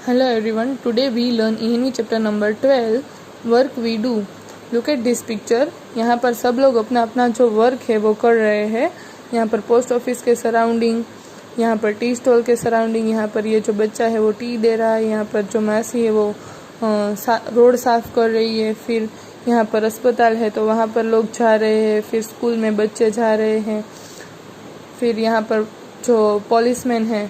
Hello everyone, today we learn ENV chapter number 12, work we do. Look at this picture. यहाँ पर सब लोग अपना अपना जो वर्क है वो कर रहे हैं. यहाँ पर पोस्ट ऑफिस के सराउंडिंग, यहाँ पर टी स्टॉल के सराउंडिंग, यहाँ पर ये जो बच्चा है वो टी दे रहा है, यहाँ पर जो मासी है वो रोड साफ कर रही है. फिर यहाँ पर अस्पताल है तो वहाँ पर लोग जा रहे हैं. फिर स्कूल में बच्चे जा रहे हैं. फिर यहाँ पर जो पुलिसमैन है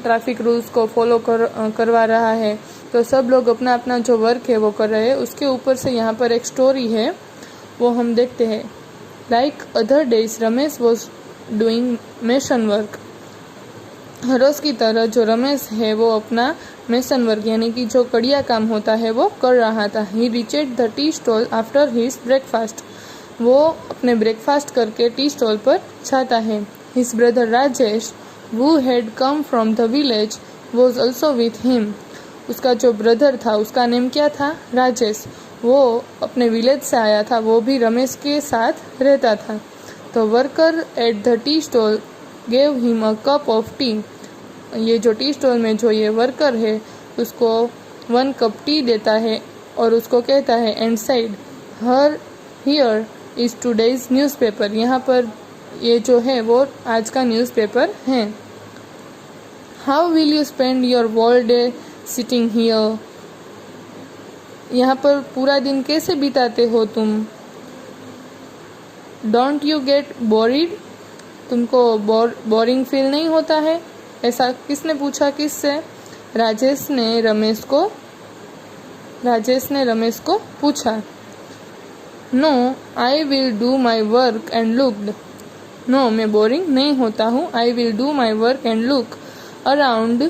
ट्रैफिक रूल्स को फॉलो करवा रहा है. तो सब लोग अपना अपना जो वर्क है वो कर रहे हैं. उसके ऊपर से यहाँ पर एक स्टोरी है वो हम देखते हैं. Like other days Ramesh was doing mason work. हर रोज की तरह जो रमेश है वो अपना मेसन वर्क यानी कि जो कड़िया काम होता है वो कर रहा था. He reached the tea stall after his breakfast. वो अपने ब्रेकफास्ट करके टी स्टॉल पर जाता है. His brother Rajesh who had come from the village was also with him. उसका जो ब्रदर था उसका नेम क्या था? राजेश. वो अपने विलेज से आया था, वो भी रमेश के साथ रहता था. तो worker at the tea stall gave him a cup of T. ये जो टी स्टॉल में जो ये वर्कर है उसको 1 कप टी देता है और उसको कहता है and side her here is today's newspaper. यहाँ पर ये जो है वो आज का न्यूज़पेपर है. How will you spend your whole day sitting here. यहाँ पर पूरा दिन कैसे बिताते हो तुम? Don't you get bored. तुमको बोरिंग फील नहीं होता है? ऐसा किसने पूछा? किससे? राजेश ने रमेश को पूछा. No I will do my work and looked. No मैं बोरिंग नहीं होता हूँ. I will do my work and look around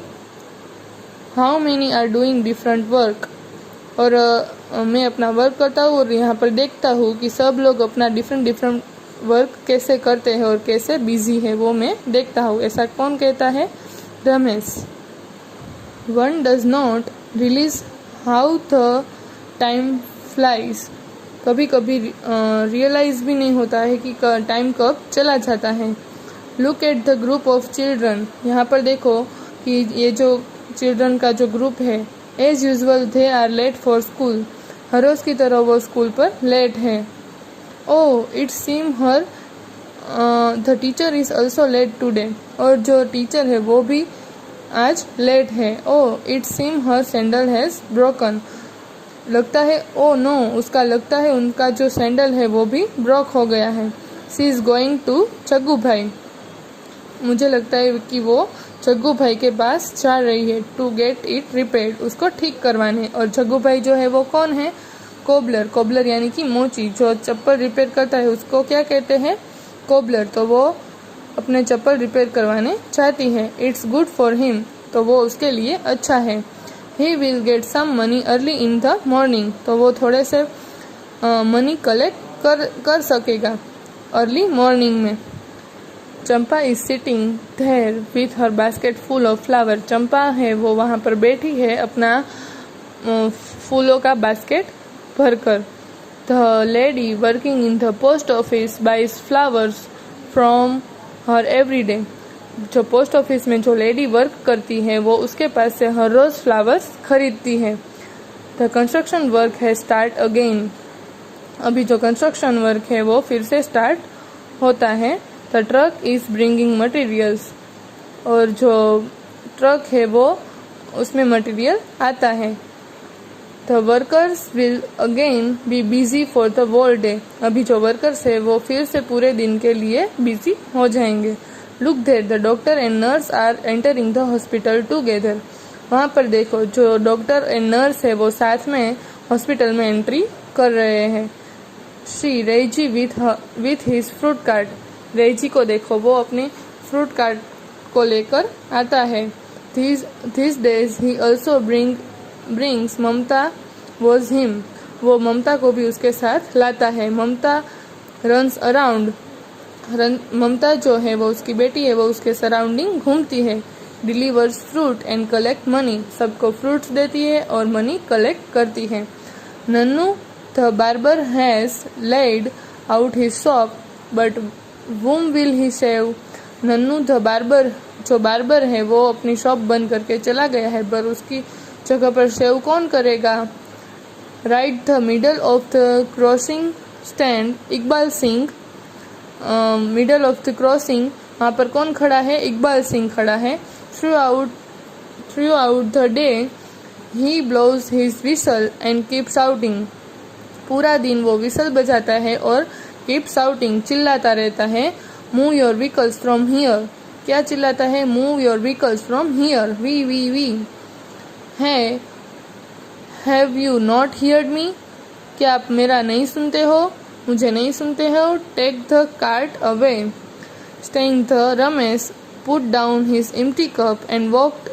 how many are doing different work. और मैं अपना वर्क करता हूँ और यहाँ पर देखता हूँ कि सब लोग अपना डिफरेंट वर्क कैसे करते हैं और कैसे बिजी है वो मैं देखता हूँ. ऐसा कौन कहता है? Ramesh. One does not realize how the time flies. कभी कभी रियलाइज भी नहीं होता है कि टाइम कब चला जाता है. Look at the group of children. यहाँ पर देखो कि ये जो चिल्ड्रन का जो ग्रुप है. As usual they are late for school. हर रोज की तरह वो स्कूल पर लेट है. Oh it seem her the teacher is also late today. और जो टीचर है वो भी आज लेट है. Oh it seem her sandal has broken. लगता है ओ नो उसका लगता है उनका जो सैंडल है वो भी ब्रोक हो गया है. She is going to Jaggu भाई. मुझे लगता है कि वो जग्गू भाई के पास जा रही है. To get it repaired. उसको ठीक करवाने. और जग्गू भाई जो है वो कौन है? कोबलर यानी कि मोची. जो चप्पल रिपेयर करता है उसको क्या कहते हैं? कोबलर. तो वो अपने चप्पल रिपेयर करवाने चाहती है. It's good for him. तो वो उसके लिए अच्छा है. He will get some money early in the morning. तो वो थोड़े से मनी कलेक्ट कर सकेगा अर्ली मॉर्निंग में. Champa is sitting there with her basket full of flower. Champa है वो वहाँ पर बैठी है अपना फूलों का बास्केट भरकर. The lady working in the post office buys flowers from her every day. जो पोस्ट ऑफिस में जो लेडी वर्क करती है वो उसके पास से हर रोज फ्लावर्स खरीदती है. द कंस्ट्रक्शन वर्क है स्टार्ट अगेन. अभी जो कंस्ट्रक्शन वर्क है वो फिर से स्टार्ट होता है. The truck is bringing materials. और जो ट्रक है वो उसमें मटेरियल आता है. The workers will again be busy for the whole day. अभी जो वर्कर्स है वो फिर से पूरे दिन के लिए बिजी हो जाएंगे. Look there, the doctor and nurse are entering the hospital together. वहाँ पर देखो जो डॉक्टर एंड नर्स है वो साथ में हॉस्पिटल में एंट्री कर रहे हैं. Shri Reji with his fruit cart. Reji को देखो वो अपने फ्रूट कार्ट को लेकर आता है. These days he also brings Mamata was him. वो ममता को भी उसके साथ लाता है. ममता runs around. ममता जो है वो उसकी बेटी है वो उसके सराउंडिंग घूमती है. Delivers fruit and collect money. सबको फ्रूट्स देती है और मनी कलेक्ट करती है. Nannu the barber has laid out his shop but whom will he save. Nannu the barber, जो बार्बर है वो अपनी शॉप बंद करके चला गया है, पर उसकी जगह पर शेव कौन करेगा? Right the middle of the crossing stand Iqbal Singh. Middle of the crossing, वहाँ पर कौन खड़ा है? इकबाल सिंह खड़ा है। Throughout the day he blows his whistle and keep shouting. पूरा दिन वो विसल बजाता है और कीप शाउटिंग, चिल्लाता रहता है। Move your vehicles from here, क्या चिल्लाता है? Move your vehicles from here, we. है have you not heard me, क्या आप मेरा नहीं सुनते हो? मुझे नहीं सुनते हो? Take the cart away. Staying the Ramesh put down his empty cup and walked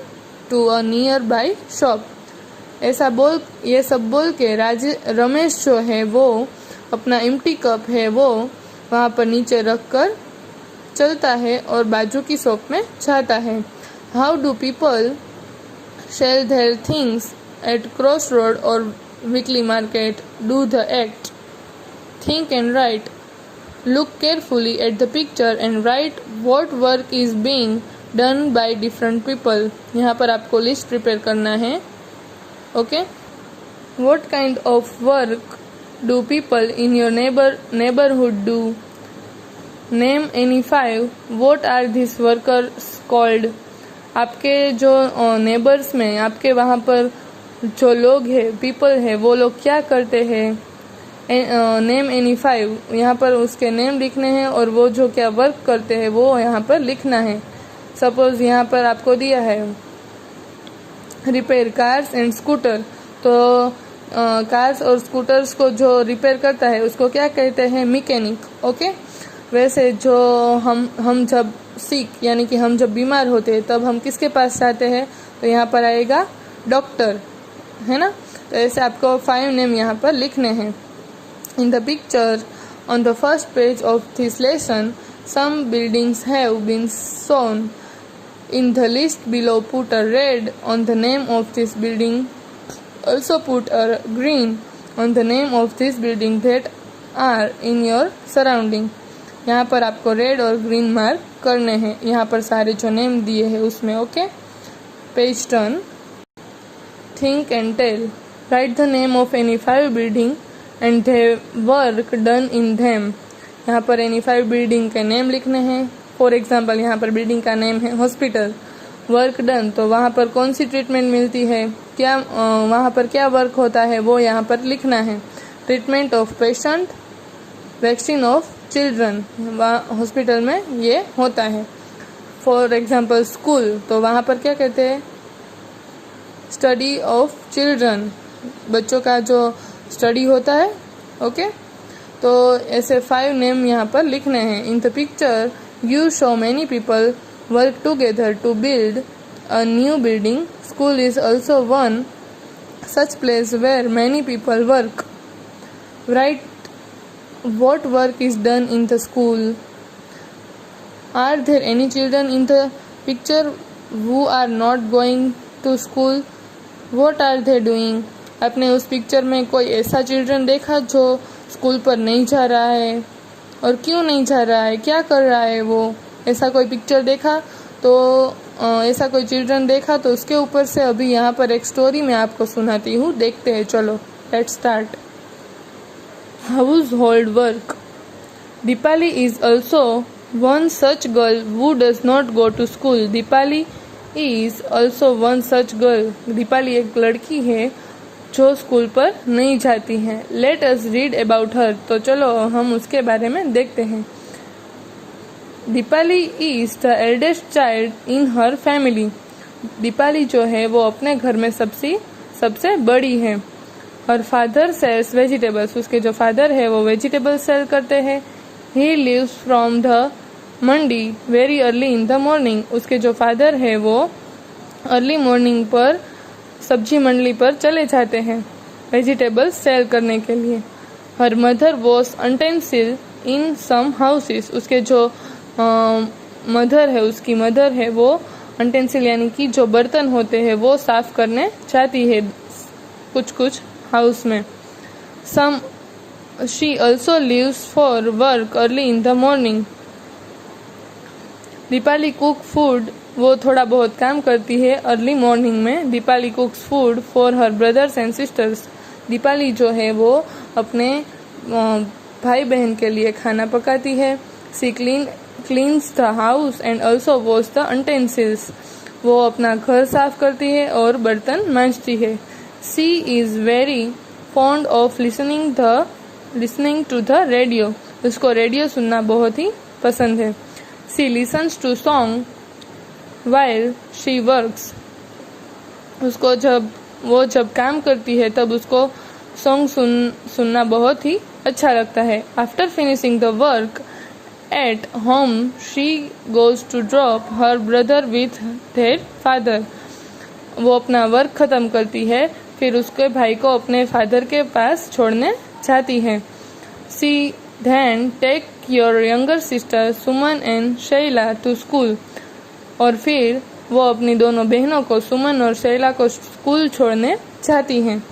to a nearby shop. ये सब बोल के रमेश जो है वो अपना एम्प्टी कप है वो वहाँ पर नीचे रख कर चलता है और बाजू की शॉप में जाता है। How do people sell their things at cross road और weekly market? Do the act, think and write, look carefully at the picture and write what work is being done by different people. यहाँ पर आपको list prepare करना है। Okay, what kind of work do people in your neighborhood do? Name any 5, what are this workers called? आपके जो neighbours में, आपके वहाँ पर जो लोग हैं, पीपल है, वो लोग क्या करते हैं? नेम एनी 5, यहाँ पर उसके नेम लिखने हैं और वो जो क्या वर्क करते हैं वो यहाँ पर लिखना है। सपोज यहाँ पर आपको दिया है रिपेयर कार्स एंड स्कूटर, तो कार्स और स्कूटर्स को जो रिपेयर करता है उसको क्या कहते हैं? मैकेनिक। ओके, वैसे जो हम जब सिक यानी कि हम जब बीमार होते हैं तब हम किसके पास जाते हैं? तो यहाँ पर आएगा डॉक्टर, है ना। तो ऐसे आपको 5 नेम यहाँ पर लिखने हैं। In the picture on the first page of this lesson some buildings have been shown. In the list below put a red on the name of this building. Also put a green on the name of this building that are in your surrounding. यहाँ पर आपको red और Green Marc करने हैं, यहाँ पर सारे जो नेम दिए हैं उसमें। Okay, page turn. Think and tell, write the name of any 5 building and the work done in them. यहाँ पर एनी 5 बिल्डिंग के नेम लिखने हैं। फॉर एग्जाम्पल यहाँ पर बिल्डिंग का नेम है हॉस्पिटल। वर्क डन, तो वहाँ पर कौन सी ट्रीटमेंट मिलती है, क्या वहाँ पर क्या वर्क होता है वो यहाँ पर लिखना है। Treatment of patient, vaccine of children, hospital में ये होता है। फॉर एग्जाम्पल स्कूल, तो वहाँ पर क्या कहते हैं? स्टडी ऑफ चिल्ड्रन, बच्चों का जो स्टडी होता है। ओके, तो ऐसे 5 नेम यहाँ पर लिखने हैं। In the picture you show many people work together to build a new building. School is also one such place where many people work. Write what work is done in the school. Are there any children in the picture who are not going to school? What are they doing? आपने उस picture में कोई ऐसा children देखा जो school पर नहीं जा रहा है, और क्यों नहीं जा रहा है, क्या कर रहा है वो? ऐसा कोई पिक्चर देखा तो ऐसा कोई चिल्ड्रन देखा तो उसके ऊपर से अभी यहाँ पर एक स्टोरी मैं आपको सुनाती हूँ, देखते हैं। चलो, let's start. House hold work. Deepali is also one such girl who does not go to school. Deepali is also one such girl. Deepali एक लड़की है जो स्कूल पर नहीं जाती हैं। Let us read about her, तो चलो हम उसके बारे में देखते हैं। Deepali is the eldest child in her family. Deepali जो है वो अपने घर में सबसे बड़ी है। हर फादर सेल्स वेजिटेबल्स, उसके जो फादर है वो वेजिटेबल सेल करते हैं। He lives from the mandi very early in the morning. उसके जो फादर है वो अर्ली मॉर्निंग पर सब्जी मंडली पर चले जाते हैं वेजिटेबल्स सेल करने के लिए। हर मदर वॉश यूटेंसिल इन सम हाउसेस। उसके जो मदर है, उसकी मदर है वो यूटेंसिल यानी कि जो बर्तन होते हैं वो साफ करने जाती है कुछ हाउस में। Some she also leaves for work early in the morning. Deepali cook food, वो थोड़ा बहुत काम करती है अर्ली मॉर्निंग में। Deepali cooks food for her brothers and sisters, Deepali जो है वो अपने भाई बहन के लिए खाना पकाती है। She cleans the house and also wash the utensils, वो अपना घर साफ करती है और बर्तन मांजती है। She is very fond of listening to the radio, उसको रेडियो सुनना बहुत ही पसंद है। She listens to song while she works, उसको जब काम करती है तब उसको सॉन्ग सुनना बहुत ही अच्छा लगता है। After finishing the work at home she goes to drop her brother with their father, वो अपना वर्क ख़त्म करती है फिर उसके भाई को अपने फादर के पास छोड़ने जाती है। See then take your younger sister Suman and Shaila to school, और फिर वो अपनी दोनों बहनों को सुमन और शैला को स्कूल छोड़ने जाती हैं।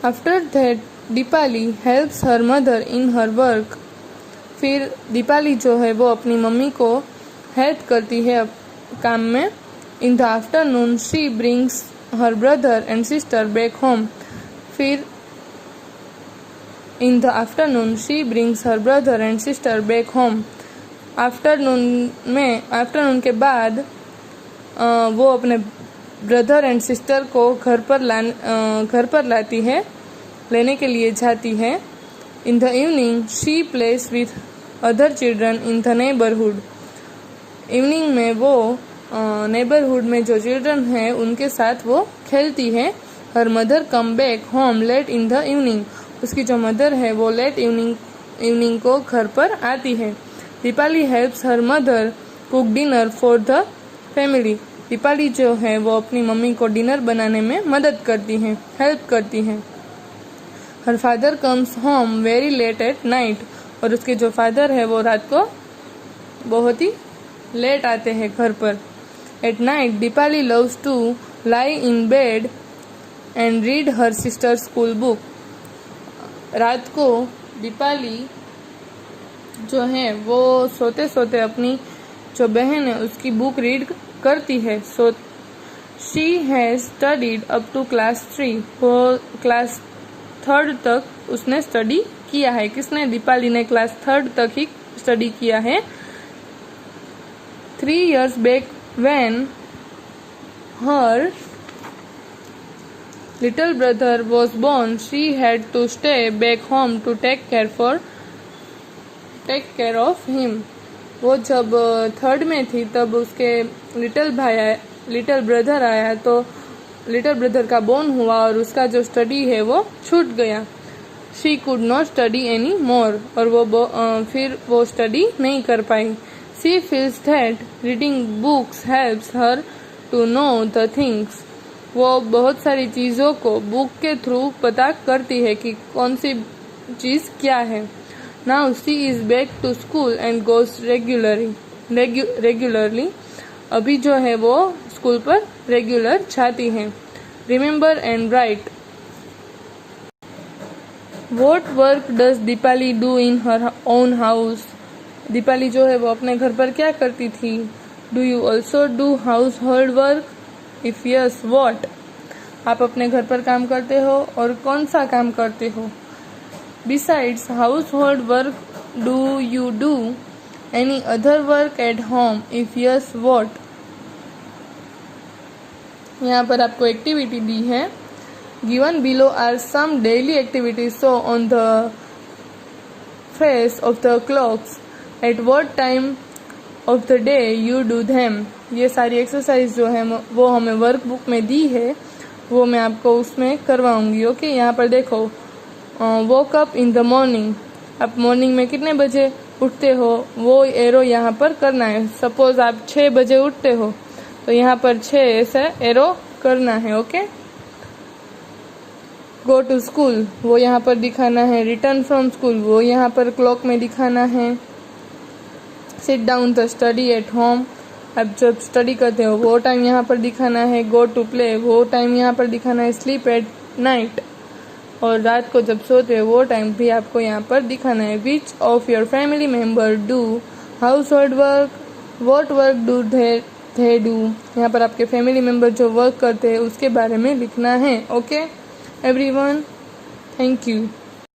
After that Deepali helps her mother in her work, फिर दीपाली जो है वो अपनी मम्मी को हेल्प करती है काम में। In the afternoon she brings her brother and sister back home, फिर in the afternoon she brings her brother and sister back home, afternoon के बाद वो अपने ब्रदर एंड सिस्टर को घर पर लाती है, लेने के लिए जाती है। इन the evening she place with other children in the neighbourhood, evening में वो नेबरहुड में जो चिल्ड्रन हैं उनके साथ वो खेलती है। Her mother come back home late in the evening, उसकी जो मदर है वो लेट इवनिंग को घर पर आती है। Deepali helps her mother cook dinner for the family, Deepali जो है वो अपनी मम्मी को डिनर बनाने में मदद करती हैं, हेल्प करती हैं। Her father comes home very late at night, और उसके जो फादर है वो रात को बहुत ही लेट आते हैं घर पर। At night Deepali loves to lie in bed and read her sister school book, रात को दीपाली जो है वो सोते सोते अपनी जो बहन है उसकी बुक रीड करती है। So she has studied up to class 3, वो क्लास 3rd तक उसने स्टडी किया है। किसने? दीपाली ने क्लास 3rd तक ही स्टडी किया है। 3 years back when her little brother was born, she had to stay back home to take care of him. वो जब 3rd में थी तब उसके लिटिल ब्रदर आया, तो लिटिल ब्रदर का बोर्न हुआ और उसका जो स्टडी है वो छूट गया। She could not study any more, और फिर वो स्टडी नहीं कर पाई। She feels that reading books helps her to know the things, वो बहुत सारी चीज़ों को बुक के थ्रू पता करती है कि कौन सी चीज़ क्या है। Now she is back to school and goes regularly, अभी जो है वो स्कूल पर रेगुलर जाती हैं। Remember and write, what work does Deepali do in her own house, Deepali जो है वो अपने घर पर क्या करती थी। Do you also do household work, if yes what, आप अपने घर पर काम करते हो और कौन सा काम करते हो। Besides household work do you do any other work at home, if yes what. यहाँ पर आपको एक्टिविटी दी है। Given below are some daily activities, so on the face of the clocks at what time of the day you do them. ये सारी exercise जो है वो हमें वर्क बुक में दी है, वो मैं आपको उसमें करवाऊंगी। ओके, यहाँ पर देखो, woke up in the morning, आप मॉर्निंग में कितने बजे उठते हो वो एरो यहाँ पर करना है। सपोज आप 6 बजे उठते हो तो यहाँ पर 6 ऐसा एरो करना है। ओके, गो टू स्कूल वो यहाँ पर दिखाना है। रिटर्न फ्रॉम स्कूल वो यहाँ पर क्लॉक में दिखाना है। Sit down the study at home, अब जब स्टडी करते हो वो टाइम यहाँ पर दिखाना है। गो टू प्ले वो टाइम यहाँ पर दिखाना है। स्लीप एट नाइट, और रात को जब सोते हो वो टाइम भी आपको यहाँ पर दिखाना है। Which of your family member do household work, what work do they do, यहाँ पर आपके फैमिली मेम्बर जो वर्क करते हैं उसके बारे में लिखना है। Okay everyone, thank you.